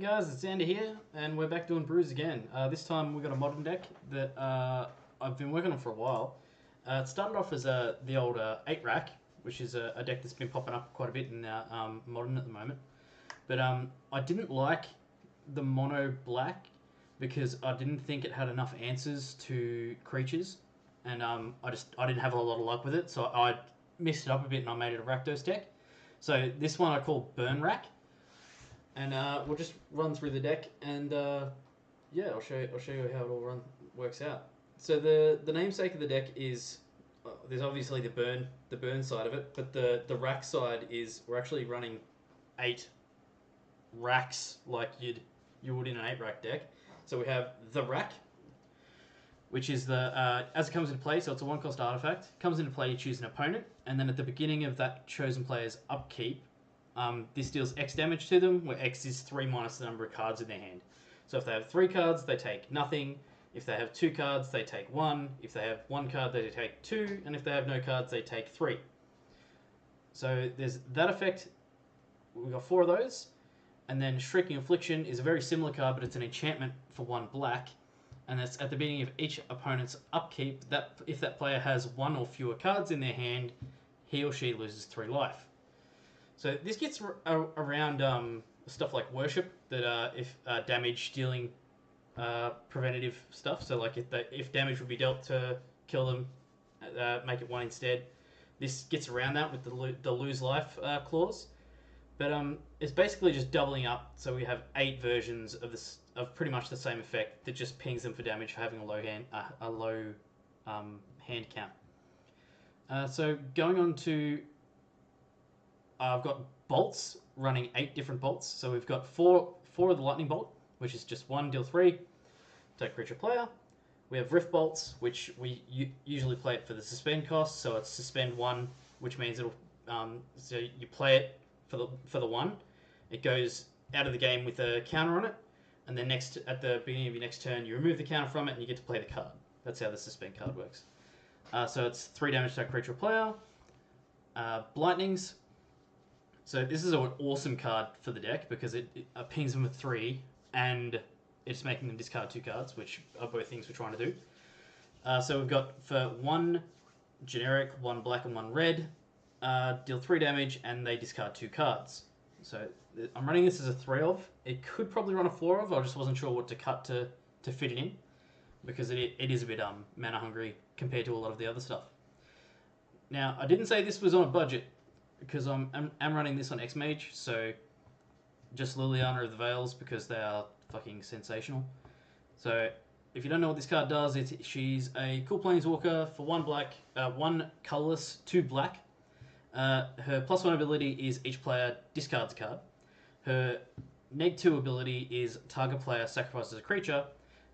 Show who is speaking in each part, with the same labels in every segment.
Speaker 1: guys, it's Xander here, and we're back doing brews again. This time we've got a modern deck that I've been working on for a while. It started off as the old 8-rack, which is a deck that's been popping up quite a bit in modern at the moment. But I didn't like the mono black because I didn't think it had enough answers to creatures, and I didn't have a lot of luck with it, so I mixed it up a bit and I made it a Rakdos deck. So this one I call Burn Rack. And we'll just run through the deck, and yeah, I'll show you how it all works out. So the namesake of the deck is there's obviously the burn side of it, but the rack side is we're actually running 8 racks like you would in an 8-rack deck. So we have the rack, which is the as it comes into play. So it's a 1-cost artifact. Comes into play, you choose an opponent, and then at the beginning of that chosen player's upkeep. This deals X damage to them, where X is 3 minus the number of cards in their hand. So if they have 3 cards, they take nothing. If they have 2 cards, they take 1. If they have 1 card, they take 2. And if they have no cards, they take 3. So there's that effect. We've got 4 of those. And then Shrieking Affliction is a very similar card, but it's an enchantment for 1 black. And that's at the beginning of each opponent's upkeep. That if that player has 1 or fewer cards in their hand, he or she loses 3 life. So this gets around stuff like worship, that if damage dealing preventative stuff. So like if damage would be dealt to kill them, make it 1 instead. This gets around that with the lose life clause. But it's basically just doubling up. So we have 8 versions of this of pretty much the same effect that just pings them for damage for having a low hand count. So going on to. I've got bolts running 8 different bolts. So we've got four of the lightning bolt, which is just 1, deal 3, take creature player. We have rift bolts, which we usually play it for the suspend cost. So it's suspend 1, which means it'll so you play it for the 1. It goes out of the game with a counter on it, and then at the beginning of your next turn, you remove the counter from it and you get to play the card. That's how the suspend card works. So it's 3 damage to creature player. Blightnings. So this is an awesome card for the deck because it pings them with 3 and it's making them discard 2 cards, which are both things we're trying to do. So we've got for 1 generic, 1 black and 1 red, deal 3 damage and they discard 2 cards. So I'm running this as a 3 of. It could probably run a 4 of, I just wasn't sure what to cut to fit it in because it is a bit mana hungry compared to a lot of the other stuff. Now, I didn't say this was on a budget, because I'm running this on X-Mage, so just Liliana of the Veils because they are fucking sensational. So if you don't know what this card does, she's a cool Planeswalker for 1 black, 1 colorless, 2 black. Her +1 ability is each player discards a card. Her -2 ability is target player sacrifices a creature,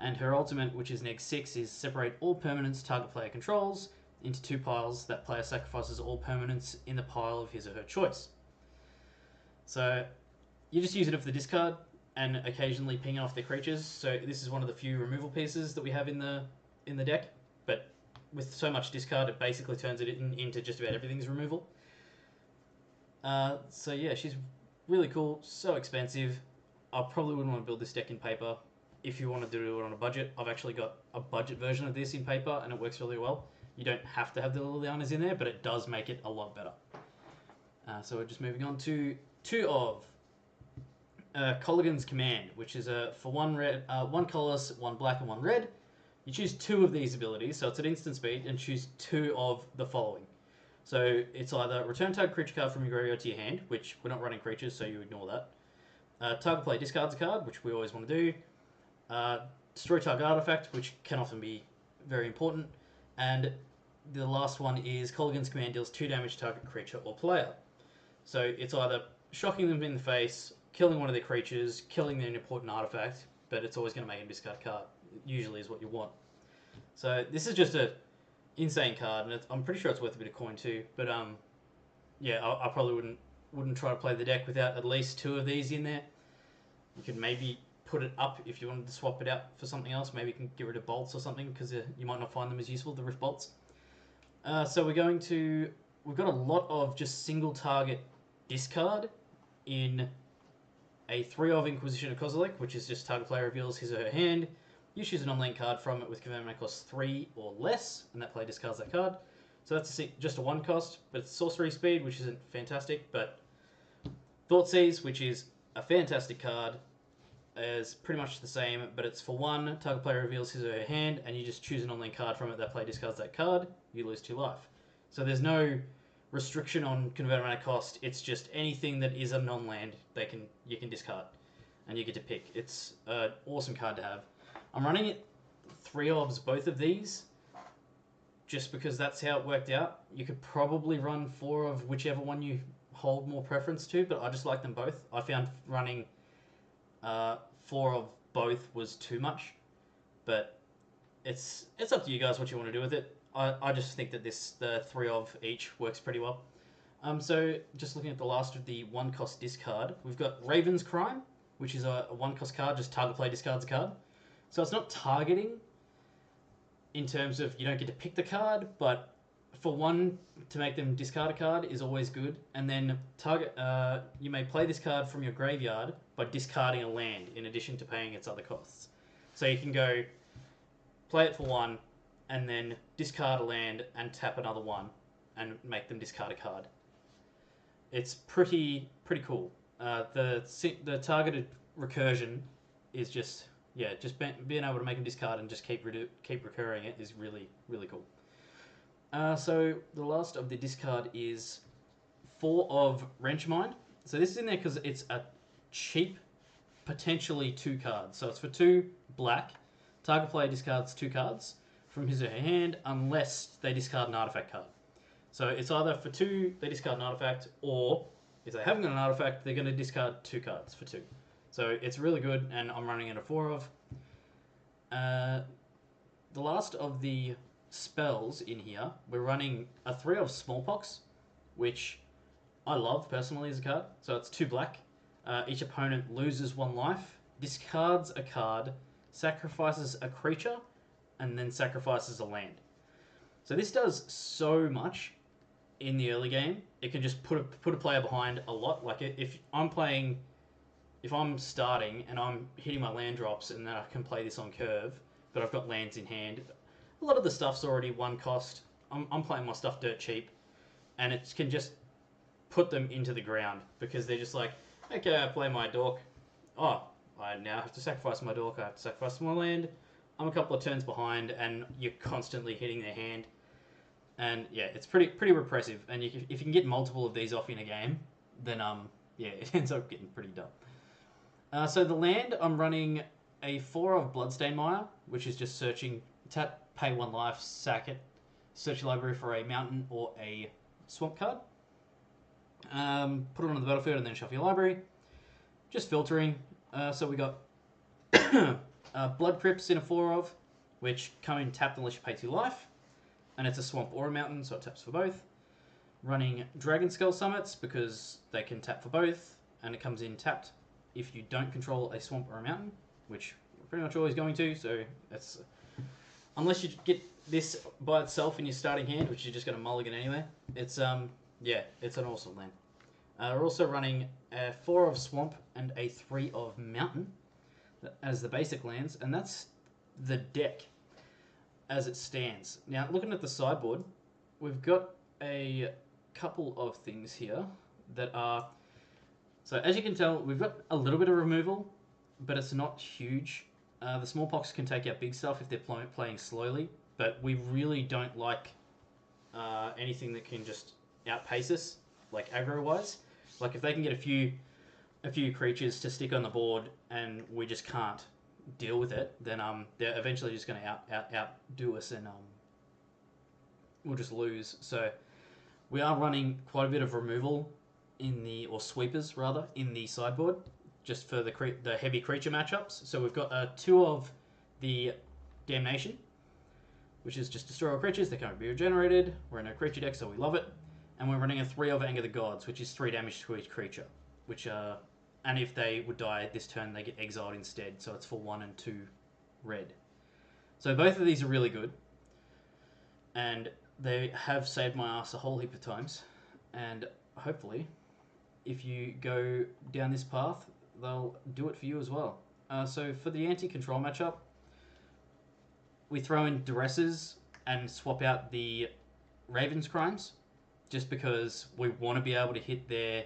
Speaker 1: and her ultimate, which is -6, is separate all permanents target player controls into 2 piles. That player sacrifices all permanents in the pile of his or her choice. So you just use it for the discard and occasionally ping off their creatures. So this is one of the few removal pieces that we have in the deck, but with so much discard, it basically turns it into just about everything's removal. So yeah, she's really cool, so expensive. I probably wouldn't want to build this deck in paper. If you want to do it on a budget, I've actually got a budget version of this in paper and it works really well. You don't have to have the Lilianas in there, but it does make it a lot better. So we're just moving on to 2 of Kolaghan's Command, which is for 1 red, 1 colorless, 1 black, and 1 red. You choose 2 of these abilities, so it's at instant speed, and choose 2 of the following. So it's either return target creature card from your graveyard to your hand, which we're not running creatures, so you ignore that. Target player discards a card, which we always want to do. Destroy target artifact, which can often be very important. And the last one is Kolaghan's Command deals 2 damage to target creature or player. So it's either shocking them in the face, killing one of their creatures, killing their important artifact, but it's always going to make them discard a card. Usually is what you want. So this is just a insane card, and I'm pretty sure it's worth a bit of coin too. But yeah, I probably wouldn't try to play the deck without at least 2 of these in there. You could maybe put it up if you wanted to swap it out for something else. Maybe you can get rid of bolts or something because you might not find them as useful, the rift bolts. So we've got a lot of just single target discard in a 3 of Inquisition of Kozilek, which is just target player reveals his or her hand. You choose an on-lane card from it with converted mana cost 3 or less, and that player discards that card. So that's just a 1 cost, but it's sorcery speed, which isn't fantastic. But Thoughtseize, which is a fantastic card, is pretty much the same, but it's for 1, target player reveals his or her hand, and you just choose an on-lane card from it, that player discards that card, you lose 2 life. So there's no restriction on converted mana cost, it's just anything that is a non-land you can discard, and you get to pick. It's an awesome card to have. I'm running it 3 ofs both of these, just because that's how it worked out. You could probably run 4 of whichever one you hold more preference to, but I just like them both. I found running 4 of both was too much, but it's up to you guys what you want to do with it. I just think that the 3 of each works pretty well. So just looking at the last of the 1 cost discard, we've got Raven's Crime, which is a 1 cost card, just target player discards a card. So it's not targeting in terms of you don't get to pick the card, but for 1 to make them discard a card is always good. And then you may play this card from your graveyard by discarding a land in addition to paying its other costs. So you can go play it for 1 and then discard a land and tap another 1 and make them discard a card. It's pretty cool. The targeted recursion is just being able to make them discard and just keep recurring it is really cool. So the last of the discard is 4 of Wrenchmind. So this is in there because it's a cheap, potentially 2 cards. So it's for 2 black. Target player discards 2 cards from his or her hand unless they discard an artifact card. So it's either for 2 they discard an artifact, or if they haven't got an artifact, they're going to discard 2 cards for 2. So it's really good, and I'm running it a 4 of. The last of the spells in here, we're running a 3 of Smallpox, which I love personally as a card. So it's 2 black. Each opponent loses 1 life, discards a card, sacrifices a creature, and then sacrifices a land. So this does so much in the early game. It can just put a player behind a lot. Like if I'm starting and I'm hitting my land drops and then I can play this on curve, but I've got lands in hand, a lot of the stuff's already 1 cost. I'm playing my stuff dirt cheap, and it can just put them into the ground because they're just like, okay, I play my dork. Oh, I now have to sacrifice my dork. I have to sacrifice my land. I'm a couple of turns behind, and you're constantly hitting their hand. And yeah, it's pretty repressive. And if you can get multiple of these off in a game, then it ends up getting pretty dumb. So the land, I'm running a 4 of Bloodstained Mire, which is just searching, tap, pay 1 life, sack it, search your library for a mountain or a swamp card. Put it on the battlefield and then shuffle your library. Just filtering. So we got Blood Crypts in a 4 of, which come in tapped unless you pay 2 life. And it's a swamp or a mountain, so it taps for both. Running Dragonskull Summits because they can tap for both, and it comes in tapped if you don't control a swamp or a mountain, which you're pretty much always going to, so that's... Unless you get this by itself in your starting hand, which you're just going to mulligan anyway, it's it's an awesome land. We're also running a 4 of Swamp and a 3 of Mountain as the basic lands, and that's the deck as it stands. Now, looking at the sideboard, we've got a couple of things here that are... So, as you can tell, we've got a little bit of removal, but it's not huge. The Smallpox can take out big stuff if they're playing slowly, but we really don't like anything that can just outpace us, like aggro-wise. Like, if they can get a few creatures to stick on the board and we just can't deal with it, then they're eventually just going to outdo us, and we'll just lose. So we are running quite a bit of removal or sweepers rather, in the sideboard, just for the heavy creature matchups. So we've got 2 of the Damnation, which is just destroy all creatures. They can't be regenerated. We're in a creature deck, so we love it. And we're running a 3 of Anger the Gods, which is 3 damage to each creature, which and if they would die this turn, they get exiled instead. So it's for 1 and 2 red. So both of these are really good, and they have saved my ass a whole heap of times. And hopefully, if you go down this path, they'll do it for you as well. So for the anti-control matchup, we throw in Duresses and swap out the Raven's Crimes, just because we want to be able to hit their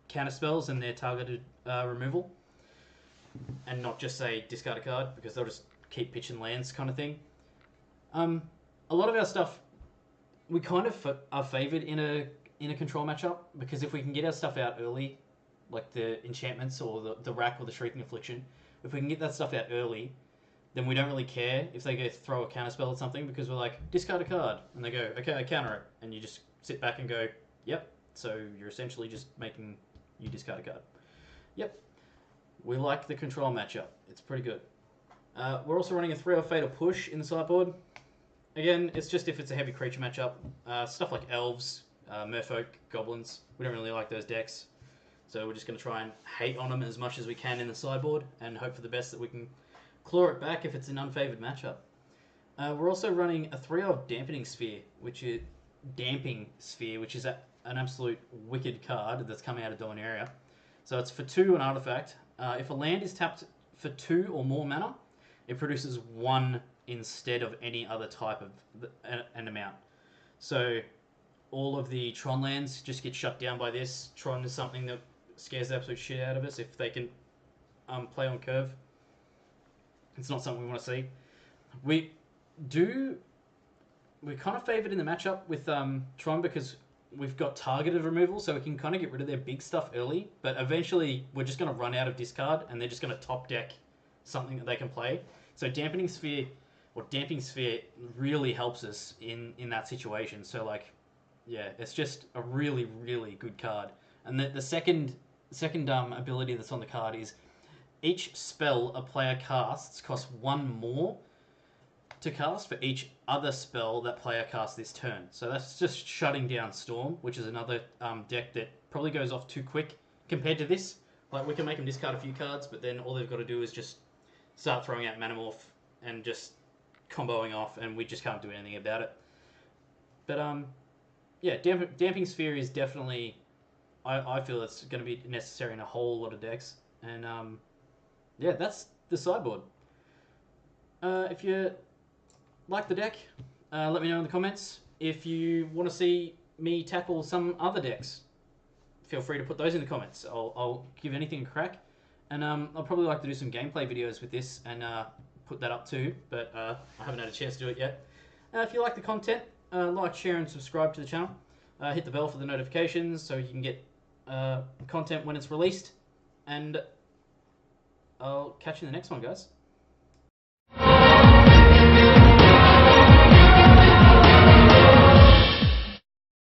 Speaker 1: counter spells and their targeted removal, and not just say discard a card, because they'll just keep pitching lands kind of thing. A lot of our stuff, we kind of are favoured in a control matchup, because if we can get our stuff out early, like the Enchantments or the Rack or the Shrieking Affliction, if we can get that stuff out early, then we don't really care if they go throw a counter spell or something, because we're like, discard a card, and they go, okay, I counter it, and you just sit back and go, yep. So you're essentially just making you discard a card. Yep. We like the control matchup. It's pretty good. We're also running a 3 Fatal Push in the sideboard. Again, it's just if it's a heavy creature matchup. Stuff like Elves, Merfolk, Goblins. We don't really like those decks. So we're just going to try and hate on them as much as we can in the sideboard and hope for the best that we can claw it back if it's an unfavoured matchup. We're also running a 3 Dampening Sphere, which is an absolute wicked card that's coming out of Dominaria. So it's for 2 an artifact. If a land is tapped for 2 or more mana, it produces 1 instead of any other type of an amount. So all of the Tron lands just get shut down by this. Tron is something that scares the absolute shit out of us if they can play on curve. It's not something we want to see. We're kind of favoured in the matchup with Tron because we've got targeted removal, so we can kind of get rid of their big stuff early, but eventually we're just going to run out of discard and they're just going to top deck something that they can play. So Dampening Sphere or Damping Sphere really helps us in that situation. So like, yeah, it's just a really, really good card. And the second ability that's on the card is each spell a player casts costs 1 more to cast for each other spell that player casts this turn. So that's just shutting down Storm, which is another deck that probably goes off too quick compared to this. Like, we can make them discard a few cards, but then all they've got to do is just start throwing out Manamorph and just comboing off, and we just can't do anything about it. But yeah, Damping Sphere is definitely, I feel it's going to be necessary in a whole lot of decks. And yeah, that's the sideboard. If you like the deck, let me know in the comments. If you want to see me tackle some other decks, feel free to put those in the comments. I'll give anything a crack. And I'll probably like to do some gameplay videos with this and put that up too, but I haven't had a chance to do it yet. If you like the content, like, share and subscribe to the channel. Hit the bell for the notifications so you can get content when it's released. And I'll catch you in the next one, guys.